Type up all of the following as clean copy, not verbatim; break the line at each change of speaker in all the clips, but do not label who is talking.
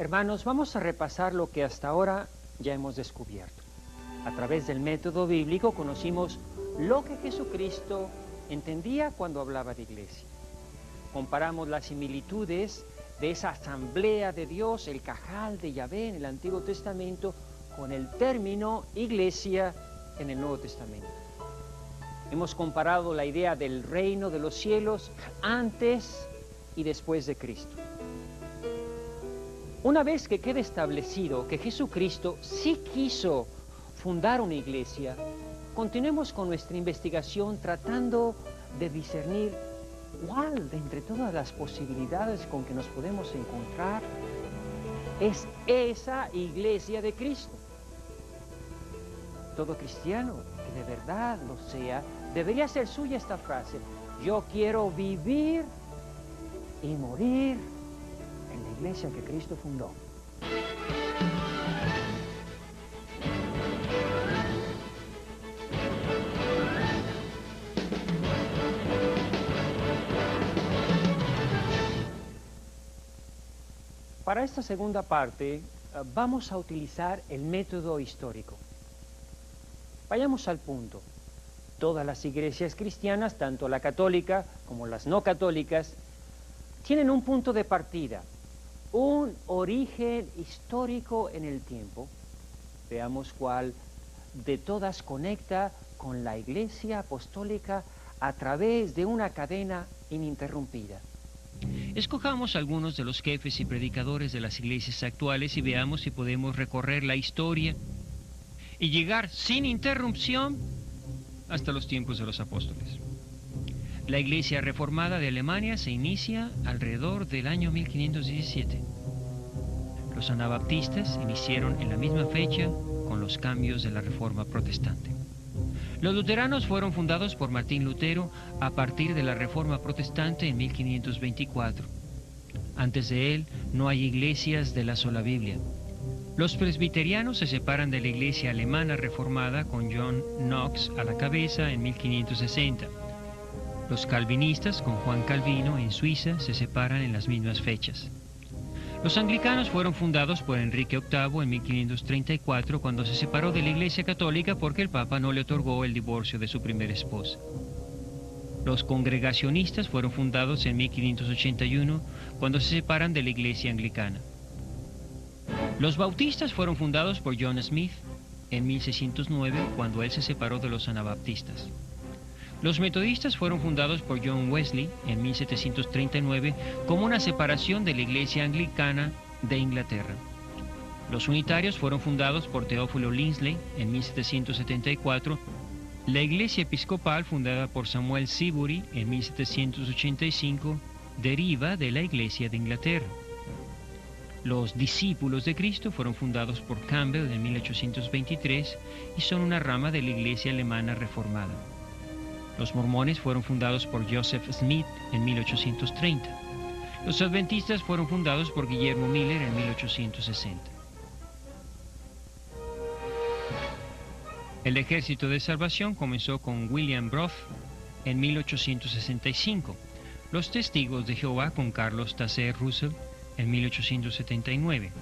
Hermanos, vamos a repasar lo que hasta ahora ya hemos descubierto. A través del método bíblico conocimos lo que Jesucristo entendía cuando hablaba de iglesia. Comparamos las similitudes de esa asamblea de Dios, el cajal de Yahvé en el Antiguo Testamento, con el término iglesia en el Nuevo Testamento. Hemos comparado la idea del reino de los cielos antes y después de Cristo. Una vez que quede establecido que Jesucristo sí quiso fundar una iglesia, continuemos con nuestra investigación tratando de discernir cuál de entre todas las posibilidades con que nos podemos encontrar es esa iglesia de Cristo. Todo cristiano que de verdad lo sea, debería ser suya esta frase: yo quiero vivir y morir en la iglesia que Cristo fundó. Para esta segunda parte vamos a utilizar el método histórico. Vayamos al punto. Todas las iglesias cristianas, tanto la católica como las no católicas, tienen un punto de partida, un origen histórico en el tiempo. Veamos cuál de todas conecta con la iglesia apostólica a través de una cadena ininterrumpida.
Escojamos algunos de los jefes y predicadores de las iglesias actuales y veamos si podemos recorrer la historia y llegar sin interrupción hasta los tiempos de los apóstoles. La iglesia reformada de Alemania se inicia alrededor del año 1517. Los anabaptistas iniciaron en la misma fecha con los cambios de la reforma protestante. Los luteranos fueron fundados por Martín Lutero a partir de la Reforma Protestante en 1524. Antes de él no hay iglesias de la sola Biblia. Los presbiterianos se separan de la iglesia alemana reformada con John Knox a la cabeza en 1560. Los calvinistas con Juan Calvino en Suiza se separan en las mismas fechas. Los anglicanos fueron fundados por Enrique VIII en 1534 cuando se separó de la Iglesia Católica porque el Papa no le otorgó el divorcio de su primera esposa. Los congregacionistas fueron fundados en 1581 cuando se separan de la Iglesia Anglicana. Los bautistas fueron fundados por John Smith en 1609 cuando él se separó de los anabaptistas. Los metodistas fueron fundados por John Wesley en 1739 como una separación de la Iglesia Anglicana de Inglaterra. Los unitarios fueron fundados por Teófilo Linsley en 1774. La Iglesia Episcopal, fundada por Samuel Seabury en 1785, deriva de la Iglesia de Inglaterra. Los discípulos de Cristo fueron fundados por Campbell en 1823 y son una rama de la Iglesia alemana reformada. Los mormones fueron fundados por Joseph Smith en 1830. Los adventistas fueron fundados por Guillermo Miller en 1860. El Ejército de Salvación comenzó con William Brough en 1865. Los Testigos de Jehová con Carlos Taze Russell en 1879.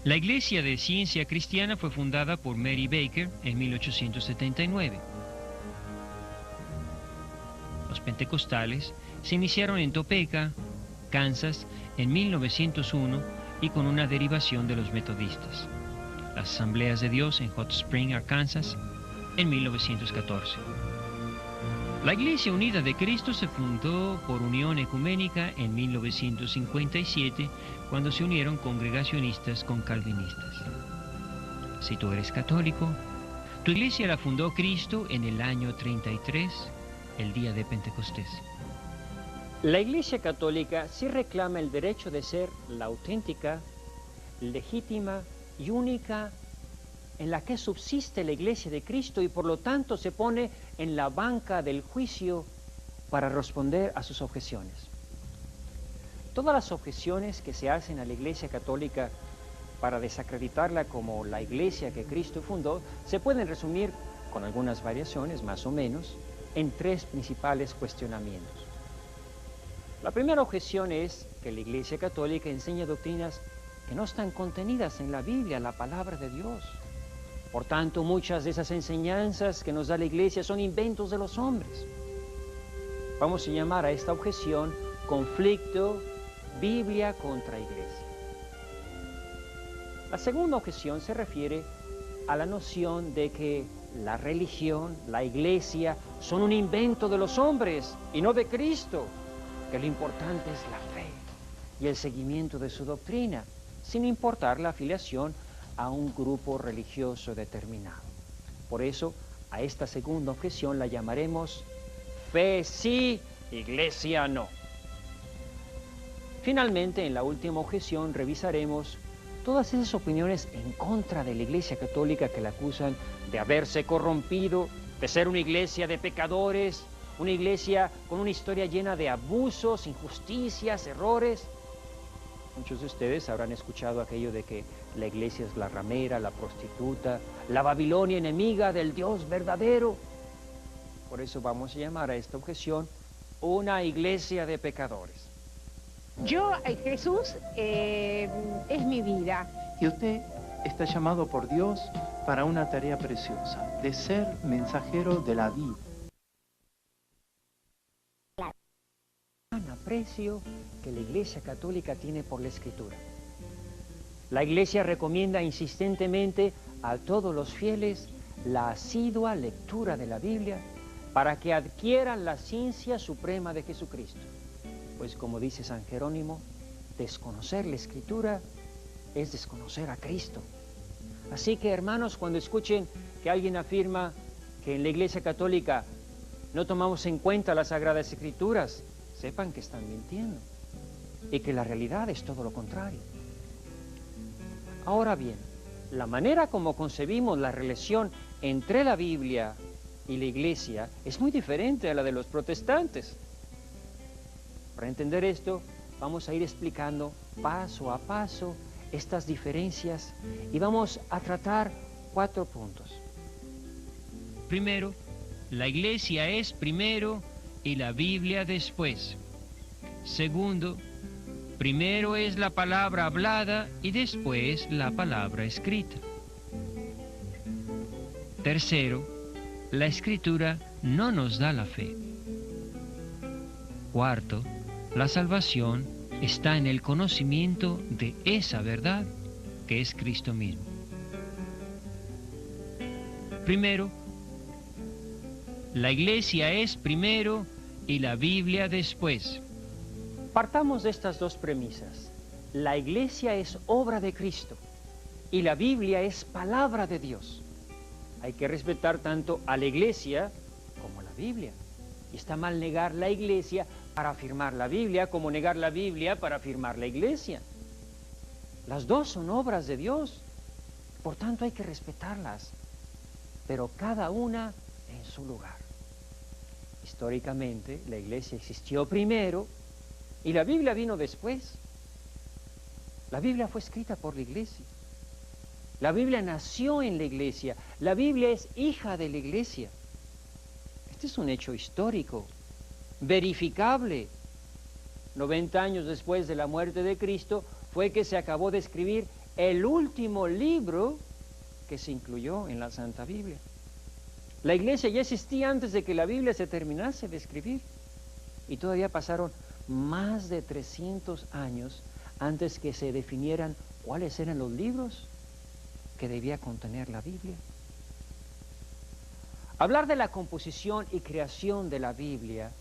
La Iglesia de Ciencia Cristiana fue fundada por Mary Baker en 1879. Los pentecostales se iniciaron en Topeka, Kansas, en 1901 y con una derivación de los metodistas. Las Asambleas de Dios en Hot Spring, Arkansas, en 1914. La Iglesia Unida de Cristo se fundó por unión ecuménica en 1957 cuando se unieron congregacionistas con calvinistas. Si tú eres católico, tu iglesia la fundó Cristo en el año 33, el día de Pentecostés.
La Iglesia Católica sí reclama el derecho de ser la auténtica, legítima y única en la que subsiste la Iglesia de Cristo y por lo tanto se pone en la banca del juicio para responder a sus objeciones. Todas las objeciones que se hacen a la Iglesia Católica para desacreditarla como la Iglesia que Cristo fundó se pueden resumir, con algunas variaciones más o menos, en tres principales cuestionamientos. La primera objeción es que la Iglesia Católica enseña doctrinas que no están contenidas en la Biblia, la palabra de Dios. Por tanto, muchas de esas enseñanzas que nos da la Iglesia son inventos de los hombres. Vamos a llamar a esta objeción conflicto Biblia contra Iglesia. La segunda objeción se refiere a la noción de que la religión, la Iglesia, son un invento de los hombres y no de Cristo, que lo importante es la fe y el seguimiento de su doctrina, sin importar la afiliación a un grupo religioso determinado. Por eso, a esta segunda objeción la llamaremos fe sí, Iglesia no. Finalmente, en la última objeción revisaremos todas esas opiniones en contra de la Iglesia Católica que la acusan de haberse corrompido, de ser una iglesia de pecadores, una iglesia con una historia llena de abusos, injusticias, errores. Muchos de ustedes habrán escuchado aquello de que la iglesia es la ramera, la prostituta, la Babilonia enemiga del Dios verdadero. Por eso vamos a llamar a esta objeción una iglesia de pecadores.
Yo, Jesús, es mi vida.
Y usted está llamado por Dios para una tarea preciosa, de ser mensajero de la vida.
Gran aprecio que la Iglesia Católica tiene por la Escritura. La Iglesia recomienda insistentemente a todos los fieles la asidua lectura de la Biblia para que adquieran la ciencia suprema de Jesucristo. Pues como dice San Jerónimo, desconocer la Escritura es desconocer a Cristo. Así que, hermanos, cuando escuchen que alguien afirma que en la Iglesia Católica no tomamos en cuenta las Sagradas Escrituras, sepan que están mintiendo y que la realidad es todo lo contrario. Ahora bien, la manera como concebimos la relación entre la Biblia y la Iglesia es muy diferente a la de los protestantes. Para entender esto, vamos a ir explicando paso a paso estas diferencias y vamos a tratar 4 puntos.
Primero, la Iglesia es primero y la Biblia después. Segundo, primero es la palabra hablada y después la palabra escrita. Tercero, la Escritura no nos da la fe. Cuarto, la salvación está en el conocimiento de esa verdad que es Cristo mismo. Primero, la Iglesia es primero y la Biblia después.
Partamos de estas 2 premisas. La Iglesia es obra de Cristo y la Biblia es palabra de Dios. Hay que respetar tanto a la Iglesia como a la Biblia. Y está mal negar la Iglesia para afirmar la Biblia, como negar la Biblia para afirmar la Iglesia. Las 2 son obras de Dios, por tanto hay que respetarlas, pero cada una en su lugar. Históricamente, la Iglesia existió primero y la Biblia vino después. La Biblia fue escrita por la Iglesia. La Biblia nació en la Iglesia. La Biblia es hija de la Iglesia. Este es un hecho histórico, verificable. 90 años después de la muerte de Cristo fue que se acabó de escribir el último libro que se incluyó en la Santa Biblia. La Iglesia ya existía antes de que la Biblia se terminase de escribir y todavía pasaron más de 300 años antes que se definieran cuáles eran los libros que debía contener la Biblia. Hablar de la composición y creación de la Biblia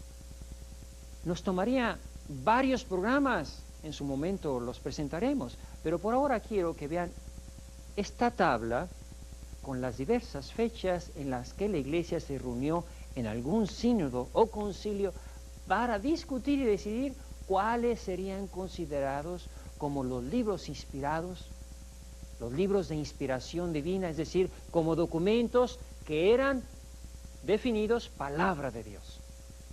nos tomaría varios programas, en su momento los presentaremos, pero por ahora quiero que vean esta tabla con las diversas fechas en las que la Iglesia se reunió en algún sínodo o concilio para discutir y decidir cuáles serían considerados como los libros inspirados, los libros de inspiración divina, es decir, como documentos que eran definidos palabra de Dios.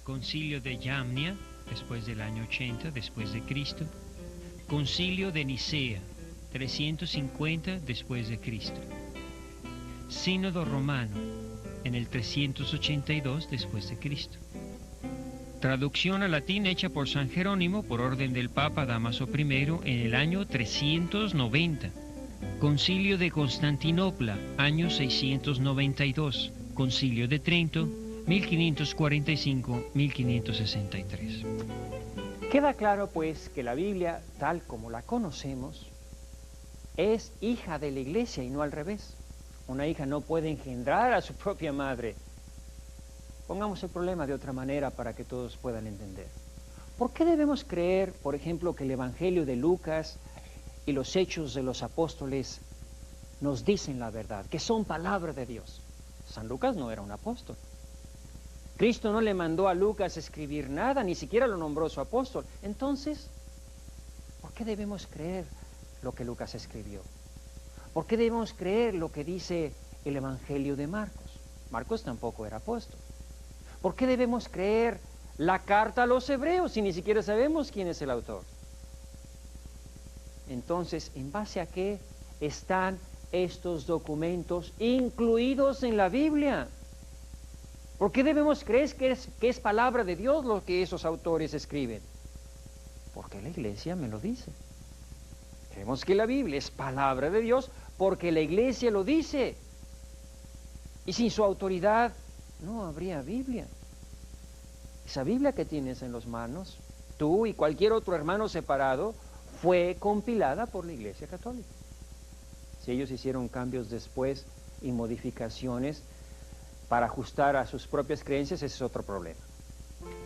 Concilio de Yamnia, después del año 80 después de Cristo. Concilio de Nicea, 350 después de Cristo. Sínodo romano, en el 382 después de Cristo. Traducción al latín hecha por San Jerónimo por orden del Papa Dámaso I en el año 390. Concilio de Constantinopla, año 692. Concilio de Trento, 1545-1563.
Queda claro, pues, que la Biblia, tal como la conocemos, es hija de la Iglesia y no al revés. Una hija no puede engendrar a su propia madre. Pongamos el problema de otra manera para que todos puedan entender. ¿Por qué debemos creer, por ejemplo, que el Evangelio de Lucas y los Hechos de los Apóstoles nos dicen la verdad, que son palabra de Dios? San Lucas no era un apóstol. Cristo no le mandó a Lucas escribir nada, ni siquiera lo nombró su apóstol. Entonces, ¿por qué debemos creer lo que Lucas escribió? ¿Por qué debemos creer lo que dice el Evangelio de Marcos? Marcos tampoco era apóstol. ¿Por qué debemos creer la carta a los hebreos si ni siquiera sabemos quién es el autor? Entonces, ¿en base a qué están estos documentos incluidos en la Biblia? ¿Por qué debemos creer que es palabra de Dios lo que esos autores escriben? Porque la Iglesia me lo dice. Creemos que la Biblia es palabra de Dios porque la Iglesia lo dice. Y sin su autoridad no habría Biblia. Esa Biblia que tienes en las manos, tú y cualquier otro hermano separado, fue compilada por la Iglesia Católica. Si ellos hicieron cambios después y modificaciones para ajustar a sus propias creencias, ese es otro problema.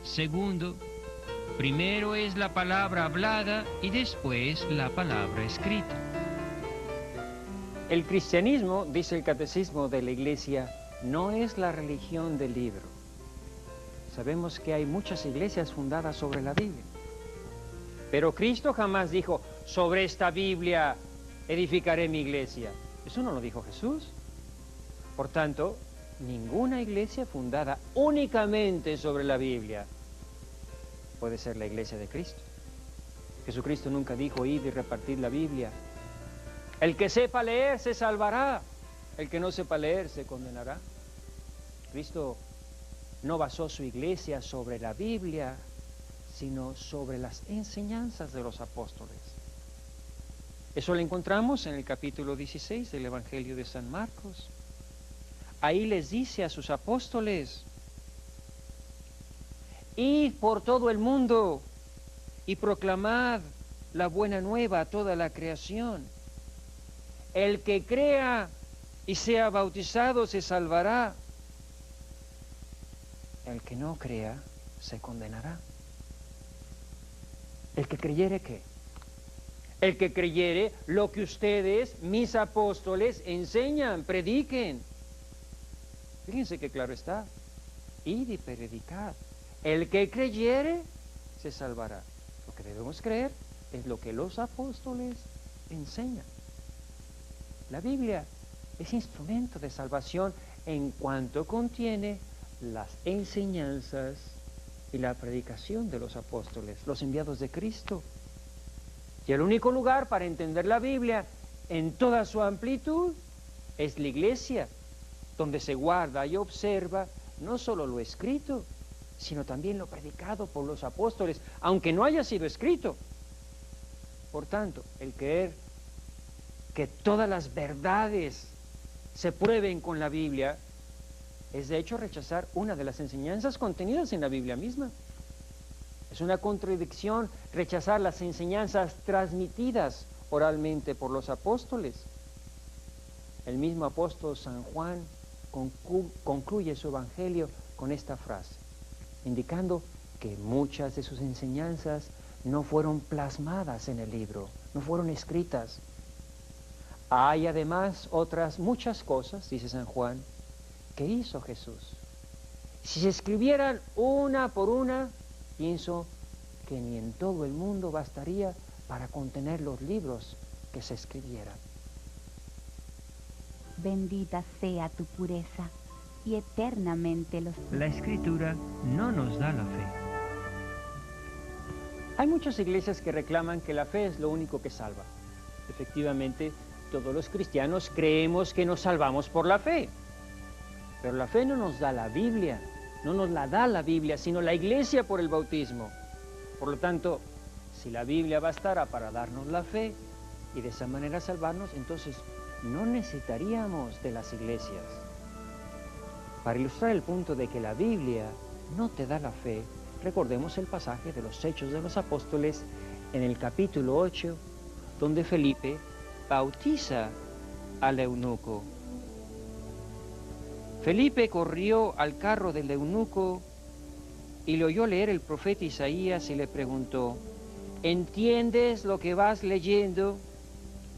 Segundo, primero es la palabra hablada y después la palabra escrita.
El cristianismo, dice el catecismo de la Iglesia, no es la religión del libro. Sabemos que hay muchas iglesias fundadas sobre la Biblia. Pero Cristo jamás dijo, sobre esta Biblia edificaré mi iglesia. Eso no lo dijo Jesús. Por tanto, ninguna iglesia fundada únicamente sobre la Biblia puede ser la iglesia de Cristo. Jesucristo nunca dijo, id y repartid la Biblia. El que sepa leer se salvará. El que no sepa leer se condenará. Cristo no basó su iglesia sobre la Biblia, sino sobre las enseñanzas de los apóstoles. Eso lo encontramos en el capítulo 16 del Evangelio de San Marcos. Ahí les dice a sus apóstoles, id por todo el mundo y proclamad la buena nueva a toda la creación. El que crea y sea bautizado se salvará. El que no crea se condenará. El que creyere, ¿qué? El que creyere lo que ustedes, mis apóstoles, enseñan, prediquen. Fíjense que claro está. Id y predicad. El que creyere se salvará. Lo que debemos creer es lo que los apóstoles enseñan. La Biblia es instrumento de salvación en cuanto contiene las enseñanzas y la predicación de los apóstoles, los enviados de Cristo. Y el único lugar para entender la Biblia en toda su amplitud es la iglesia, donde se guarda y observa no solo lo escrito, sino también lo predicado por los apóstoles, aunque no haya sido escrito. Por tanto, el creer que todas las verdades se prueben con la Biblia es de hecho rechazar una de las enseñanzas contenidas en la Biblia misma. Es una contradicción rechazar las enseñanzas transmitidas oralmente por los apóstoles. El mismo apóstol San Juan concluye su evangelio con esta frase, indicando que muchas de sus enseñanzas no fueron plasmadas en el libro, no fueron escritas. Hay además otras muchas cosas, dice San Juan, que hizo Jesús. Si se escribieran una por una, pienso que ni en todo el mundo bastaría para contener los libros que se escribieran.
Bendita sea tu pureza y eternamente los...
La Escritura no nos da la fe.
Hay muchas iglesias que reclaman que la fe es lo único que salva. Efectivamente, todos los cristianos creemos que nos salvamos por la fe. Pero la fe no nos da la Biblia, no nos la da la Biblia, sino la Iglesia por el bautismo. Por lo tanto, si la Biblia bastará para darnos la fe y de esa manera salvarnos, entonces no necesitaríamos de las iglesias. Para ilustrar el punto de que la Biblia no te da la fe, recordemos el pasaje de los Hechos de los Apóstoles en el capítulo 8, donde Felipe bautiza al eunuco. Felipe corrió al carro del eunuco y le oyó leer el profeta Isaías y le preguntó: ¿entiendes lo que vas leyendo?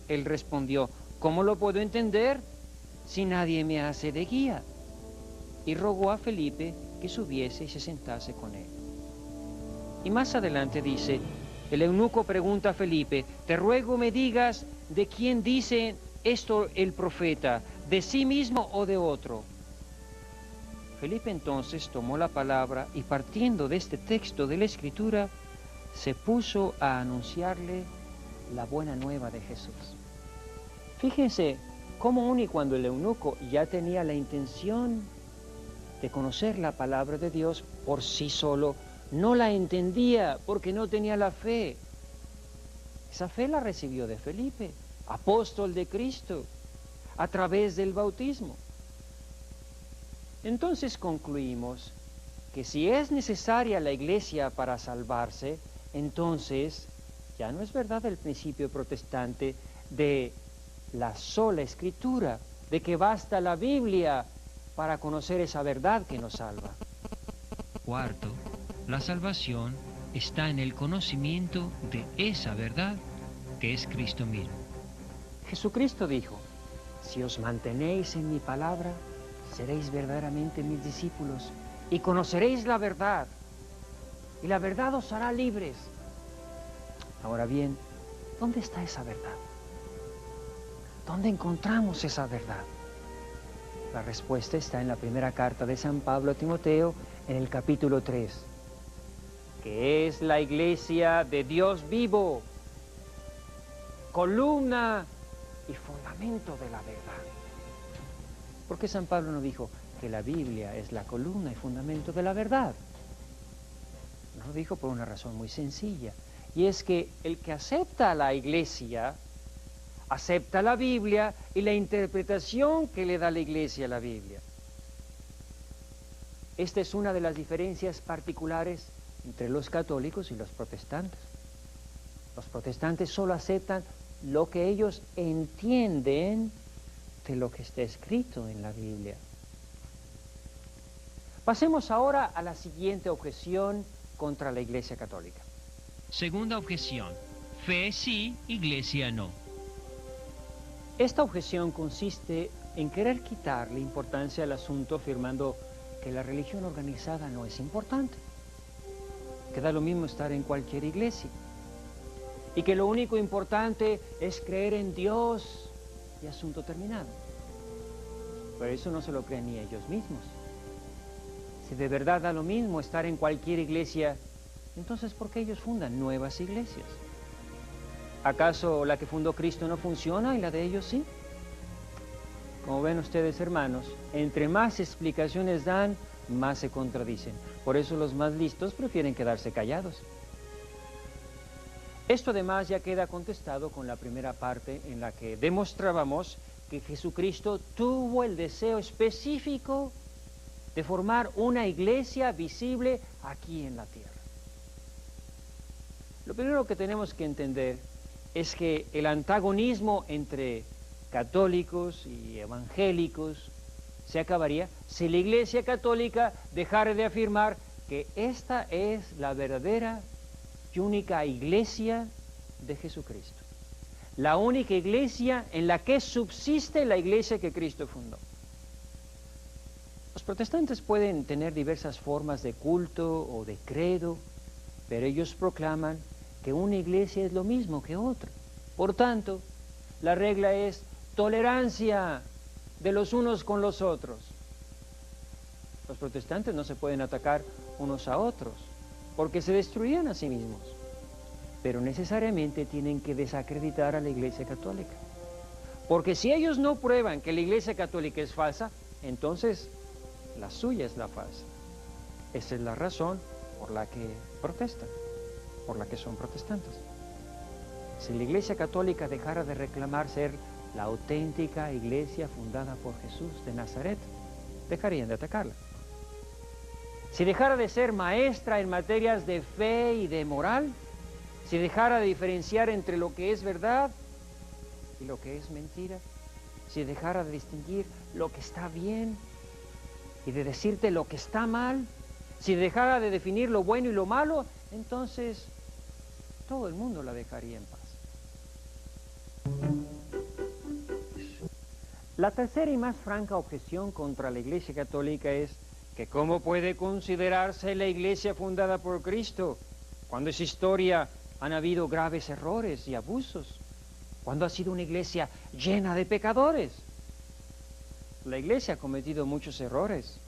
Él respondió: ¿cómo lo puedo entender si nadie me hace de guía? Y rogó a Felipe que subiese y se sentase con él. Y más adelante dice, el eunuco pregunta a Felipe: te ruego me digas de quién dice esto el profeta, de sí mismo o de otro. Felipe entonces tomó la palabra y partiendo de este texto de la Escritura, se puso a anunciarle la buena nueva de Jesús. Fíjense cómo aun y cuando el eunuco ya tenía la intención de conocer la palabra de Dios por sí solo, no la entendía porque no tenía la fe. Esa fe la recibió de Felipe, apóstol de Cristo, a través del bautismo. Entonces concluimos que si es necesaria la iglesia para salvarse, entonces ya no es verdad el principio protestante de la sola escritura, de que basta la Biblia para conocer esa verdad que nos salva.
Cuarto, la salvación está en el conocimiento de esa verdad que es Cristo mismo.
Jesucristo dijo: si os mantenéis en mi palabra, seréis verdaderamente mis discípulos y conoceréis la verdad, y la verdad os hará libres. Ahora bien, ¿dónde está esa verdad? ¿Dónde encontramos esa verdad? La respuesta está en la primera carta de San Pablo a Timoteo, en el capítulo 3, que es la iglesia de Dios vivo, columna y fundamento de la verdad. ¿Por qué San Pablo no dijo que la Biblia es la columna y fundamento de la verdad? No lo dijo por una razón muy sencilla, y es que el que acepta a la iglesia, acepta la Biblia y la interpretación que le da la iglesia a la Biblia. Esta es una de las diferencias particulares entre los católicos y los protestantes. Los protestantes solo aceptan lo que ellos entienden de lo que está escrito en la Biblia. Pasemos ahora a la siguiente objeción contra la Iglesia Católica.
Segunda objeción: fe sí, iglesia no.
Esta objeción consiste en querer quitarle importancia al asunto afirmando que la religión organizada no es importante, que da lo mismo estar en cualquier iglesia, y que lo único importante es creer en Dios y asunto terminado. Pero eso no se lo creen ni ellos mismos. Si de verdad da lo mismo estar en cualquier iglesia, entonces ¿por qué ellos fundan nuevas iglesias? ¿Acaso la que fundó Cristo no funciona y la de ellos sí? Como ven ustedes, hermanos, entre más explicaciones dan, más se contradicen. Por eso los más listos prefieren quedarse callados. Esto además ya queda contestado con la primera parte en la que demostrábamos que Jesucristo tuvo el deseo específico de formar una iglesia visible aquí en la tierra. Lo primero que tenemos que entender es que el antagonismo entre católicos y evangélicos se acabaría si la Iglesia Católica dejara de afirmar que esta es la verdadera y única iglesia de Jesucristo. La única iglesia en la que subsiste la iglesia que Cristo fundó. Los protestantes pueden tener diversas formas de culto o de credo, pero ellos proclaman que una iglesia es lo mismo que otra. Por tanto, la regla es tolerancia de los unos con los otros. Los protestantes no se pueden atacar unos a otros, porque se destruirían a sí mismos, pero necesariamente tienen que desacreditar a la Iglesia Católica. Porque si ellos no prueban que la Iglesia Católica es falsa, entonces la suya es la falsa. Esa es la razón por la que protestan, por la que son protestantes. Si la Iglesia Católica dejara de reclamar ser la auténtica iglesia fundada por Jesús de Nazaret, dejarían de atacarla. Si dejara de ser maestra en materias de fe y de moral, si dejara de diferenciar entre lo que es verdad y lo que es mentira, si dejara de distinguir lo que está bien y de decirte lo que está mal, si dejara de definir lo bueno y lo malo, entonces todo el mundo la dejaría en paz. La tercera y más franca objeción contra la Iglesia Católica es que ¿cómo puede considerarse la Iglesia fundada por Cristo cuando en su historia han habido graves errores y abusos? Cuando ha sido una iglesia llena de pecadores. La Iglesia ha cometido muchos errores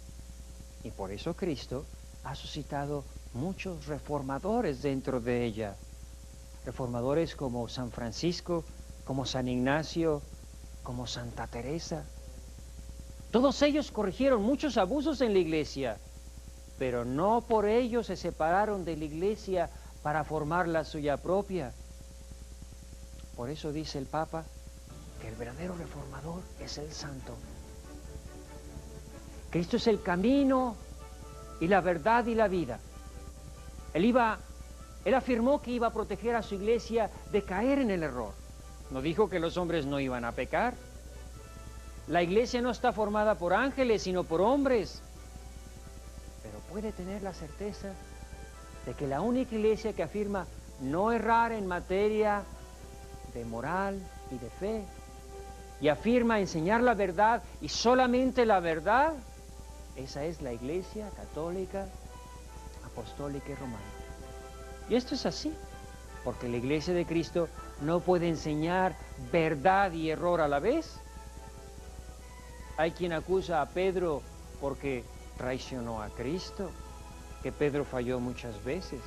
y por eso Cristo ha suscitado muchos reformadores dentro de ella. Reformadores como San Francisco, como San Ignacio, como Santa Teresa. Todos ellos corrigieron muchos abusos en la Iglesia, pero no por ello se separaron de la Iglesia para formar la suya propia. Por eso dice el Papa que el verdadero reformador es el santo. Cristo es el camino y la verdad y la vida. Él afirmó que iba a proteger a su iglesia de caer en el error. No dijo que los hombres no iban a pecar. La iglesia no está formada por ángeles, sino por hombres. Pero puede tener la certeza de que la única iglesia que afirma no errar en materia de moral y de fe, y afirma enseñar la verdad y solamente la verdad, esa es la Iglesia Católica, Apostólica y Romana. Y esto es así, porque la Iglesia de Cristo no puede enseñar verdad y error a la vez. Hay quien acusa a Pedro porque traicionó a Cristo, que Pedro falló muchas veces.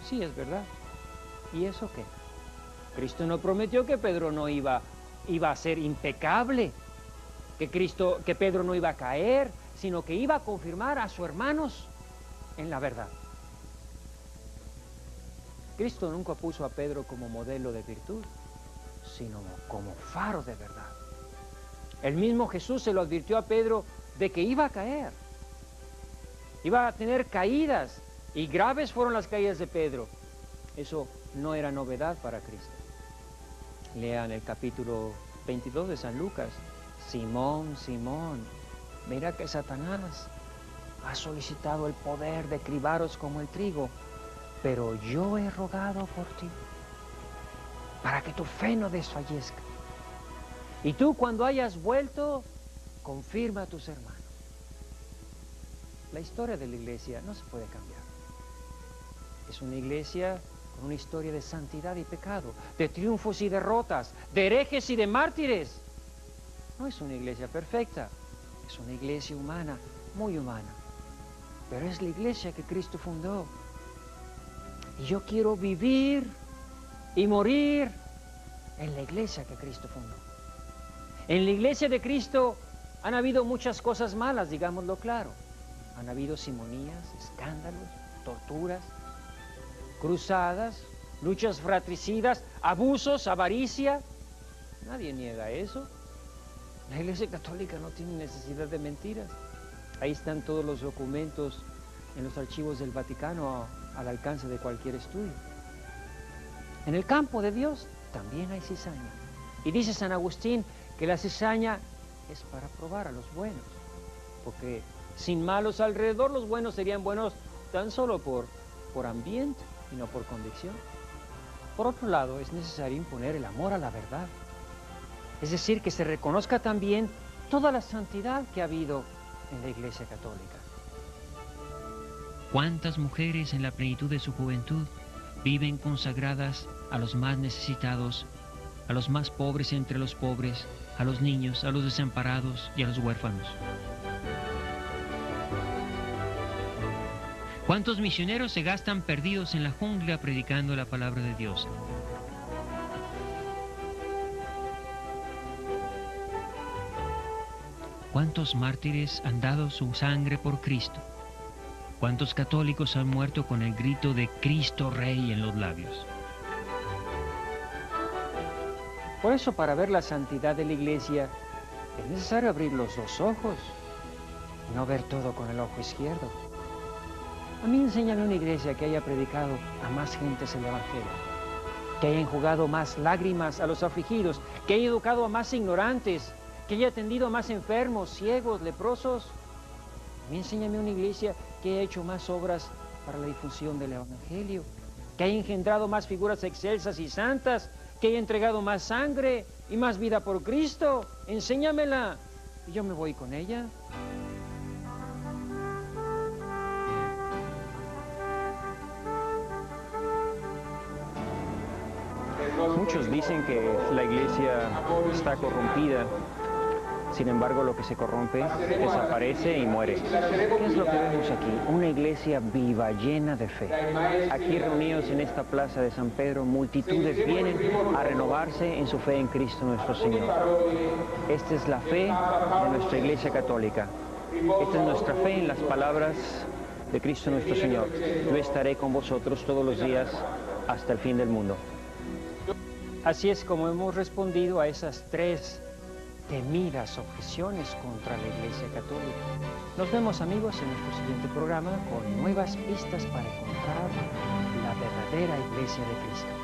Sí, es verdad. ¿Y eso qué? Cristo no prometió que Pedro no iba a ser impecable, que Pedro no iba a caer, sino que iba a confirmar a sus hermanos en la verdad. Cristo nunca puso a Pedro como modelo de virtud, sino como faro de verdad. El mismo Jesús se lo advirtió a Pedro de que iba a caer, iba a tener caídas, y graves fueron las caídas de Pedro. Eso no era novedad para Cristo. Lean el capítulo 22 de San Lucas. Simón, Simón, mira que Satanás ha solicitado el poder de cribaros como el trigo, pero yo he rogado por ti, para que tu fe no desfallezca. Y tú, cuando hayas vuelto, confirma a tus hermanos. La historia de la iglesia no se puede cambiar. Es una iglesia con una historia de santidad y pecado, de triunfos y derrotas, de herejes y de mártires. No es una iglesia perfecta, es una iglesia humana, muy humana, pero es la iglesia que Cristo fundó. Y yo quiero vivir y morir en la iglesia que Cristo fundó. En la iglesia de Cristo han habido muchas cosas malas, digámoslo claro. Han habido simonías, escándalos, torturas, cruzadas, luchas fratricidas, abusos, avaricia. Nadie niega eso. La Iglesia Católica no tiene necesidad de mentiras. Ahí están todos los documentos en los archivos del Vaticano al alcance de cualquier estudio. En el campo de Dios también hay cizaña. Y dice San Agustín que la cizaña es para probar a los buenos, porque sin malos alrededor, los buenos serían buenos tan solo por ambiente y no por convicción. Por otro lado, es necesario imponer el amor a la verdad. Es decir, que se reconozca también toda la santidad que ha habido en la Iglesia Católica.
¿Cuántas mujeres en la plenitud de su juventud viven consagradas a los más necesitados, a los más pobres entre los pobres, a los niños, a los desamparados y a los huérfanos? ¿Cuántos misioneros se gastan perdidos en la jungla predicando la palabra de Dios? ¿Cuántos mártires han dado su sangre por Cristo? ¿Cuántos católicos han muerto con el grito de Cristo Rey en los labios?
Por eso, para ver la santidad de la Iglesia, es necesario abrir los dos ojos y no ver todo con el ojo izquierdo. A mí enséñame una iglesia que haya predicado a más gentes el Evangelio, que haya enjugado más lágrimas a los afligidos, que haya educado a más ignorantes, que haya atendido a más enfermos, ciegos, leprosos. A mí enséñame una iglesia que haya hecho más obras para la difusión del Evangelio, que haya engendrado más figuras excelsas y santas, que haya entregado más sangre y más vida por Cristo. Enséñamela y yo me voy con ella. Muchos dicen que la iglesia está corrompida. Sin embargo, lo que se corrompe desaparece y muere. ¿Qué es lo que vemos aquí? Una iglesia viva, llena de fe. Aquí reunidos en esta plaza de San Pedro, multitudes vienen a renovarse en su fe en Cristo nuestro Señor. Esta es la fe de nuestra iglesia católica. Esta es nuestra fe en las palabras de Cristo nuestro Señor. Yo estaré con vosotros todos los días hasta el fin del mundo. Así es como hemos respondido a esas tres temidas objeciones contra la Iglesia Católica. Nos vemos, amigos, en nuestro siguiente programa con nuevas pistas para encontrar la verdadera Iglesia de Cristo.